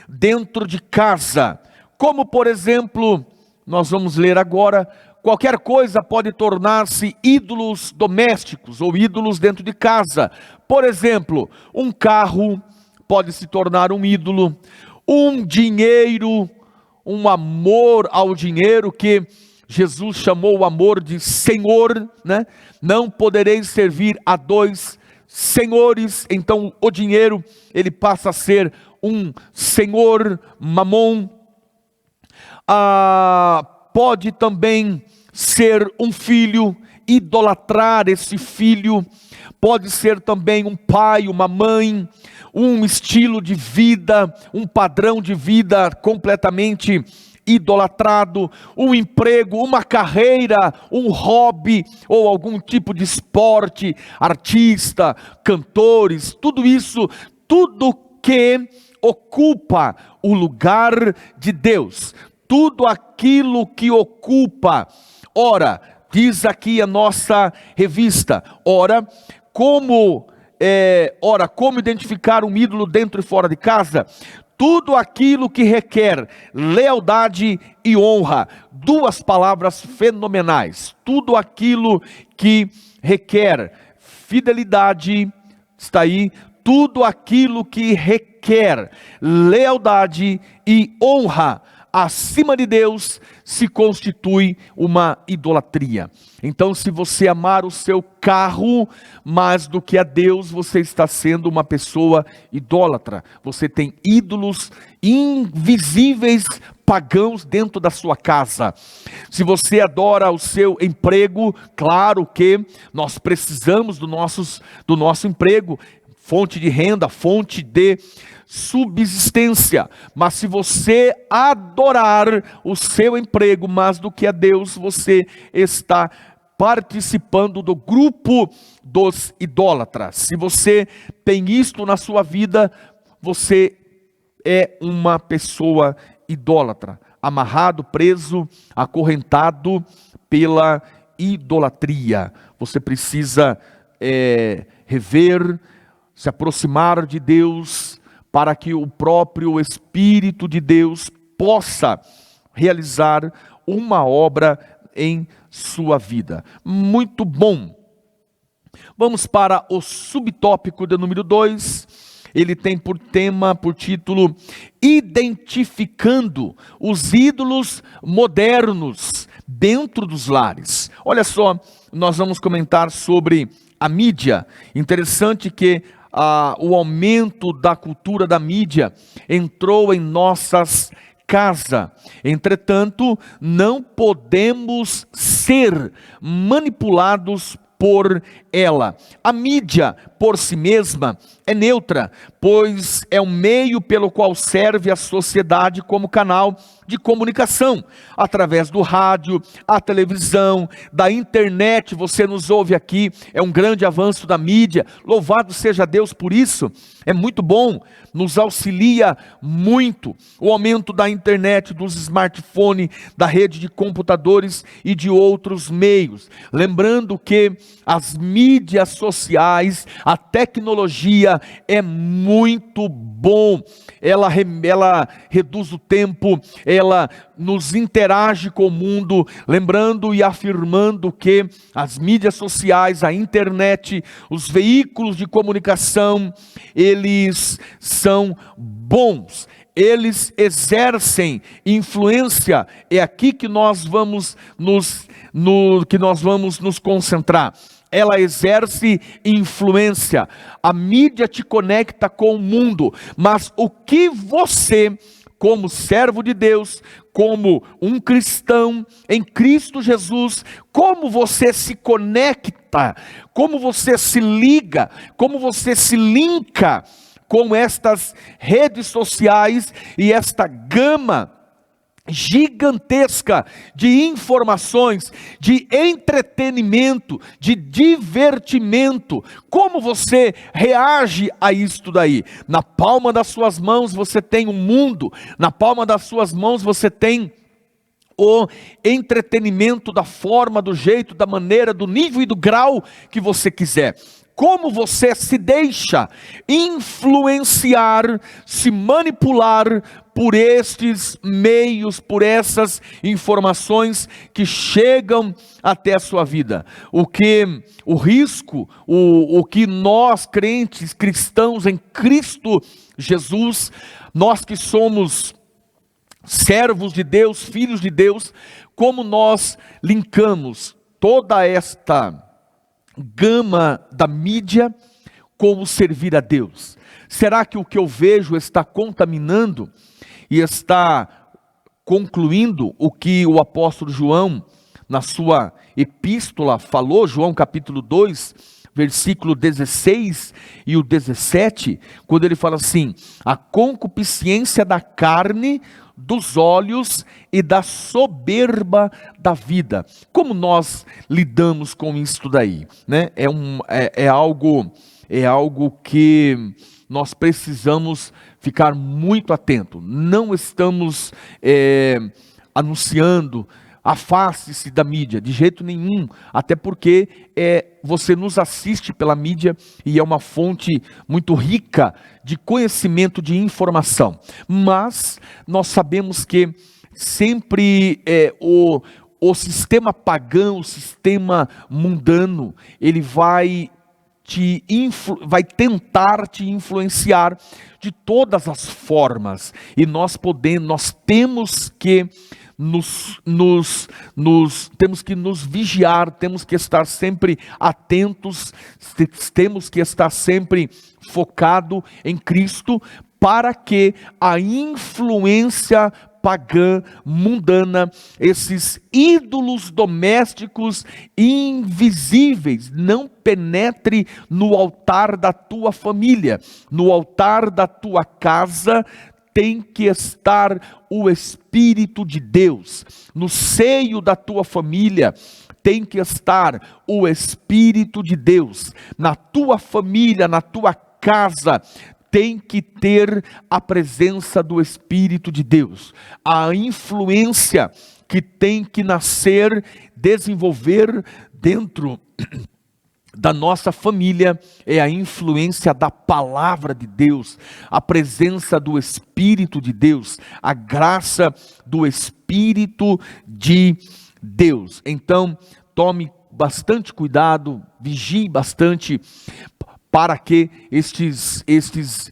dentro de casa. Como, por exemplo, nós vamos ler agora, qualquer coisa pode tornar-se ídolos domésticos ou ídolos dentro de casa. Por exemplo, um carro pode se tornar um ídolo, um dinheiro, um amor ao dinheiro que Jesus chamou o amor de Senhor, né? Não podereis servir a dois senhores. Então o dinheiro, ele passa a ser um senhor, mamon. Pode também ser um filho, idolatrar esse filho. Pode ser também um pai, uma mãe, um estilo de vida, um padrão de vida completamente idolatrado, um emprego, uma carreira, um hobby ou algum tipo de esporte, artista, cantores, tudo isso, tudo que ocupa o lugar de Deus, tudo aquilo que ocupa. Ora, diz aqui a nossa revista, como identificar um ídolo dentro e fora de casa? Tudo aquilo que requer lealdade e honra. Duas palavras fenomenais. Tudo aquilo que requer fidelidade, está aí. Tudo aquilo que requer lealdade e honra acima de Deus se constitui uma idolatria. Então, se você amar o seu carro mais do que a Deus, você está sendo uma pessoa idólatra. Você tem ídolos invisíveis, pagãos dentro da sua casa. Se você adora o seu emprego, claro que nós precisamos do nosso emprego, fonte de renda, fonte de subsistência. Mas se você adorar o seu emprego mais do que a Deus, você está participando do grupo dos idólatras. Se você tem isto na sua vida, você é uma pessoa idólatra, amarrado, preso, acorrentado pela idolatria. Você precisa rever, se aproximar de Deus, para que o próprio Espírito de Deus possa realizar uma obra em sua vida. Muito bom. Vamos para o subtópico de número 2. Ele tem por tema, por título, identificando os ídolos modernos dentro dos lares. Olha só, nós vamos comentar sobre a mídia. Interessante que o aumento da cultura da mídia entrou em nossas casas. Entretanto, não podemos ser manipulados por ela. A mídia, por si mesma, é neutra, pois é um meio pelo qual serve a sociedade como canal de comunicação. Através do rádio, a televisão, da internet, você nos ouve aqui, é um grande avanço da mídia, louvado seja Deus por isso, é muito bom, nos auxilia muito. O aumento da internet, dos smartphones, da rede de computadores e de outros meios. Lembrando que as mídias sociais, a tecnologia é muito bom, ela reduz o tempo, ela nos interage com o mundo, lembrando e afirmando que as mídias sociais, a internet, os veículos de comunicação, eles são bons, eles exercem influência. É aqui que nós vamos nos concentrar. Ela exerce influência. A mídia te conecta com o mundo, mas o que você, como servo de Deus, como um cristão em Cristo Jesus, como você se conecta, como você se liga, como você se linka com estas redes sociais e esta gama gigantesca de informações, de entretenimento, de divertimento. Como você reage a isto daí? Na palma das suas mãos você tem o mundo, na palma das suas mãos você tem o entretenimento da forma, do jeito, da maneira, do nível e do grau que você quiser. Como você se deixa influenciar, se manipular por estes meios, por essas informações que chegam até a sua vida. O risco, o que nós crentes, cristãos em Cristo Jesus, nós que somos servos de Deus, filhos de Deus, como nós linkamos toda esta gama da mídia como servir a Deus? Será que o que eu vejo está contaminando e está concluindo o que o apóstolo João, na sua epístola, falou, João capítulo 2, versículo 16 e o 17, quando ele fala assim: a concupiscência da carne, dos olhos e da soberba da vida. Como nós lidamos com isso daí, né? É algo que nós precisamos ficar muito atento. Não estamos anunciando afaste-se da mídia, de jeito nenhum, até porque você nos assiste pela mídia e é uma fonte muito rica de conhecimento, de informação, mas nós sabemos que sempre o sistema pagão, o sistema mundano, ele vai vai tentar te influenciar de todas as formas. E nós temos que temos que nos vigiar, temos que estar sempre atentos, temos que estar sempre focado em Cristo, para que a influência pagã, mundana, esses ídolos domésticos invisíveis, não penetre no altar da tua família, no altar da tua casa. Tem que estar o Espírito de Deus. No seio da tua família tem que estar o Espírito de Deus. Na tua família, na tua casa, tem que ter a presença do Espírito de Deus. A influência que tem que nascer, desenvolver dentro da nossa família é a influência da palavra de Deus, a presença do Espírito de Deus, a graça do Espírito de Deus. Então, tome bastante cuidado, vigie bastante, para que estes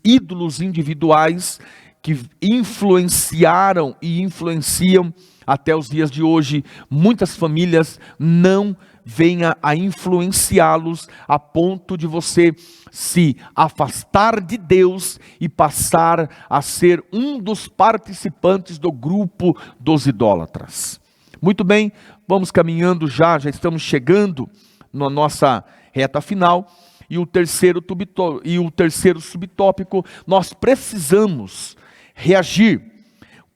ídolos individuais que influenciaram e influenciam até os dias de hoje muitas famílias, não venha a influenciá-los a ponto de você se afastar de Deus e passar a ser um dos participantes do grupo dos idólatras. Muito bem, vamos caminhando já estamos chegando na nossa reta final. E o terceiro subtópico, nós precisamos reagir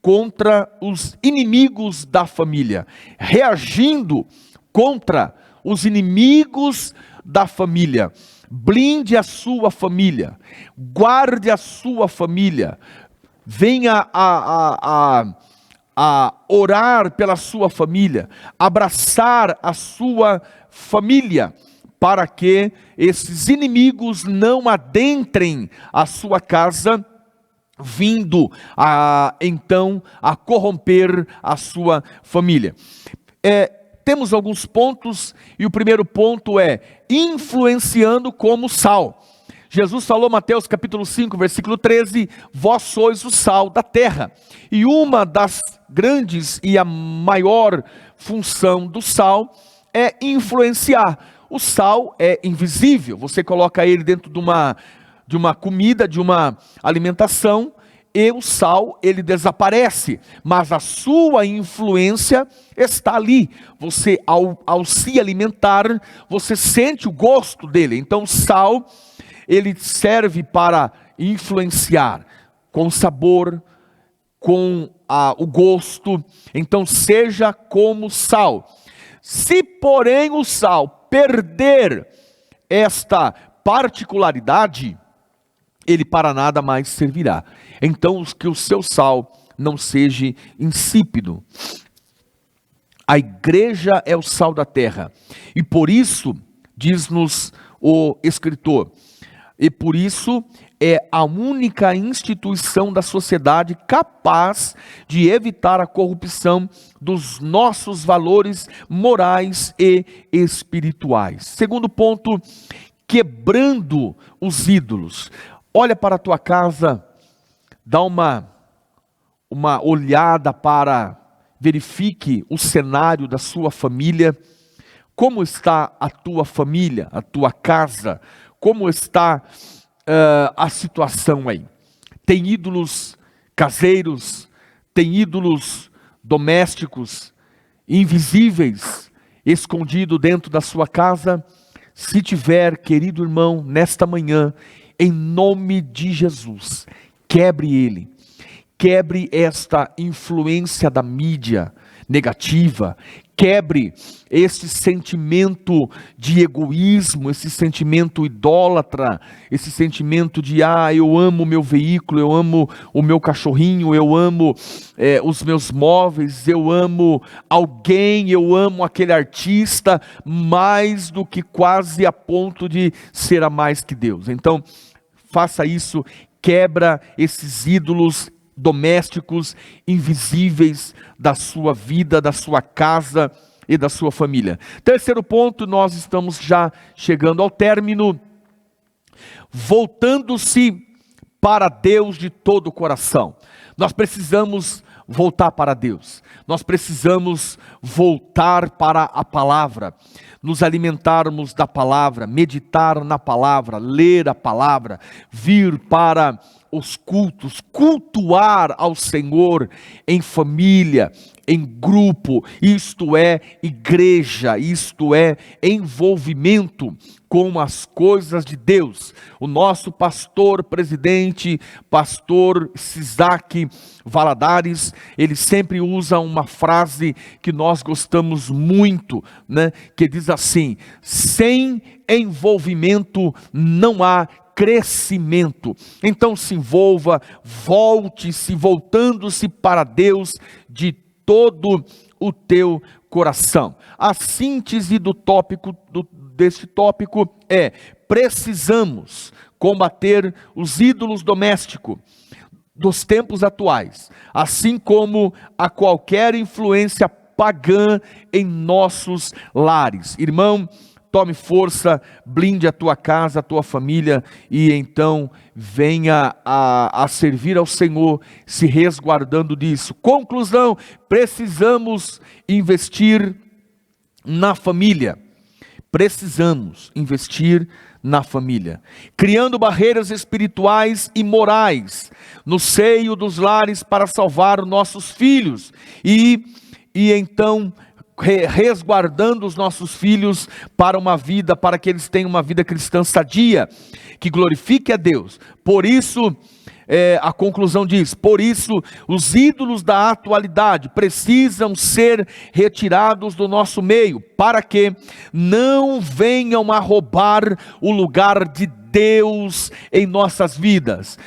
contra os inimigos da família. Reagindo contra os inimigos da família. Blinde a sua família, guarde a sua família, venha a orar pela sua família, abraçar a sua família, para que esses inimigos não adentrem a sua casa, vindo então a corromper a sua família. Temos alguns pontos, e o primeiro ponto é influenciando como sal. Jesus falou, Mateus capítulo 5, versículo 13, vós sois o sal da terra. E uma das grandes e a maior função do sal é influenciar. O sal é invisível, você coloca ele dentro de uma comida, de uma alimentação, e o sal ele desaparece, mas a sua influência está ali. Você ao se alimentar, você sente o gosto dele. Então o sal, ele serve para influenciar com sabor, com o gosto. Então seja como sal. Se porém o sal perder esta particularidade, ele para nada mais servirá. Então que o seu sal não seja insípido. A igreja é o sal da terra, e por isso, diz-nos o escritor, e por isso é a única instituição da sociedade capaz de evitar a corrupção dos nossos valores morais e espirituais. Segundo ponto, quebrando os ídolos. Olha para a tua casa, dá uma olhada verifique o cenário da sua família. Como está a tua família, a tua casa? Como está a situação aí? Tem ídolos caseiros, tem ídolos domésticos, invisíveis, escondido dentro da sua casa? Se tiver, querido irmão, nesta manhã, em nome de Jesus, quebre ele, quebre esta influência da mídia negativa, quebre esse sentimento de egoísmo, esse sentimento idólatra, esse sentimento de eu amo o meu veículo, eu amo o meu cachorrinho, eu amo os meus móveis, eu amo alguém, eu amo aquele artista, mais do que quase a ponto de ser a mais que Deus. Então, faça isso, quebra esses ídolos domésticos, invisíveis da sua vida, da sua casa e da sua família. Terceiro ponto, nós estamos já chegando ao término. voltando-se para Deus de todo o coração. Nós precisamos voltar para Deus, nós precisamos voltar para a palavra, nos alimentarmos da palavra, meditar na palavra, ler a palavra, vir para os cultos, cultuar ao Senhor em família, em grupo, isto é igreja, isto é envolvimento com as coisas de Deus. O nosso pastor presidente, pastor Sisak Valadares, ele sempre usa uma frase que nós gostamos muito, né? Que diz assim: sem envolvimento não há crescimento. Então se envolva, volte-se, voltando-se para Deus de todo o teu coração. A síntese deste tópico é: precisamos combater os ídolos domésticos dos tempos atuais, assim como a qualquer influência pagã em nossos lares. Irmão, tome força, blinde a tua casa, a tua família, e então venha a servir ao Senhor, se resguardando disso. Conclusão: precisamos investir na família. Precisamos investir na família, criando barreiras espirituais e morais no seio dos lares para salvar nossos filhos e então resguardando os nossos filhos para uma vida, para que eles tenham uma vida cristã sadia, que glorifique a Deus. Por isso, a conclusão diz: por isso, os ídolos da atualidade precisam ser retirados do nosso meio, para que não venham a roubar o lugar de Deus em nossas vidas.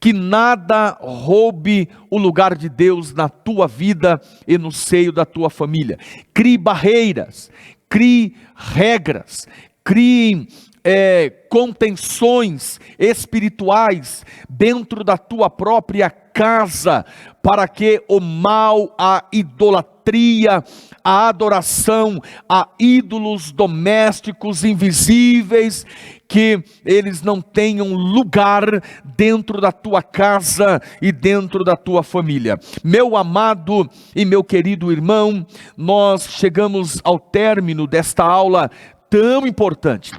Que nada roube o lugar de Deus na tua vida e no seio da tua família. Crie barreiras, crie regras, crie contenções espirituais dentro da tua própria casa, para que o mal, a idolatria, a adoração a ídolos domésticos invisíveis, que eles não tenham lugar dentro da tua casa e dentro da tua família. Meu amado e meu querido irmão, nós chegamos ao término desta aula tão importante,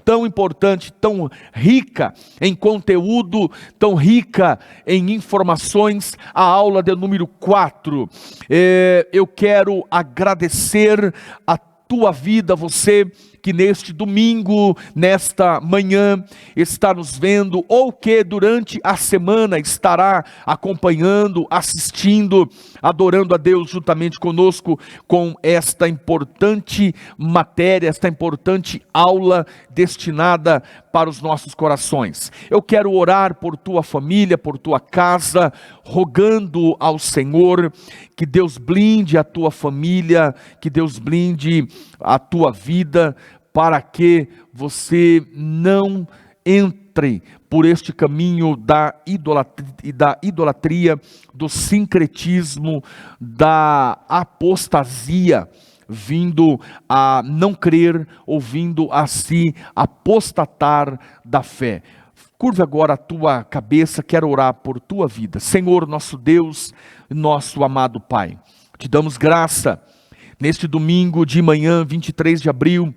tão rica em conteúdo, tão rica em informações, a aula de número 4. Eu quero agradecer a tua vida, você que neste domingo, nesta manhã, está nos vendo, ou que durante a semana estará acompanhando, assistindo, adorando a Deus juntamente conosco, com esta importante matéria, esta importante aula destinada para os nossos corações. Eu quero orar por tua família, por tua casa, rogando ao Senhor que Deus blinde a tua família, que Deus blinde a tua vida, para que você não entre por este caminho da idolatria, do sincretismo, da apostasia, vindo a não crer ou vindo a se apostatar da fé. Curve agora a tua cabeça, quero orar por tua vida. Senhor, nosso Deus, nosso amado Pai, te damos graça neste domingo de manhã, 23 de abril,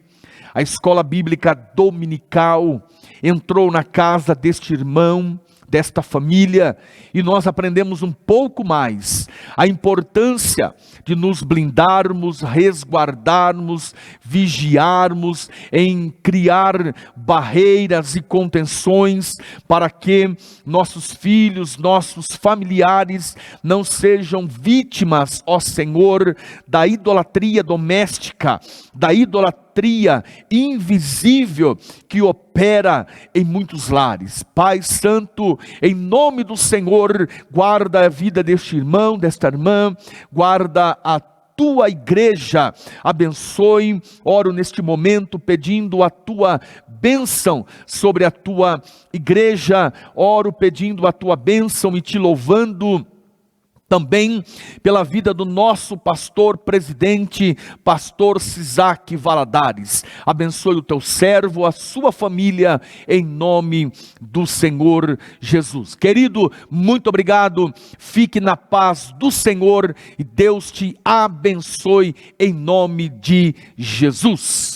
a escola bíblica dominical entrou na casa deste irmão, desta família, e nós aprendemos um pouco mais a importância de nos blindarmos, resguardarmos, vigiarmos, em criar barreiras e contenções para que nossos filhos, nossos familiares não sejam vítimas, ó Senhor, da idolatria doméstica, da idolatria invisível que opera em muitos lares. Pai Santo, em nome do Senhor, guarda a vida deste irmão, desta irmã, guarda a tua igreja, abençoe. Oro neste momento pedindo a tua bênção sobre a tua igreja, oro pedindo a tua bênção e te louvando também pela vida do nosso pastor presidente, pastor Sisaque Valadares. Abençoe o teu servo, a sua família, em nome do Senhor Jesus. Querido, muito obrigado, fique na paz do Senhor e Deus te abençoe em nome de Jesus.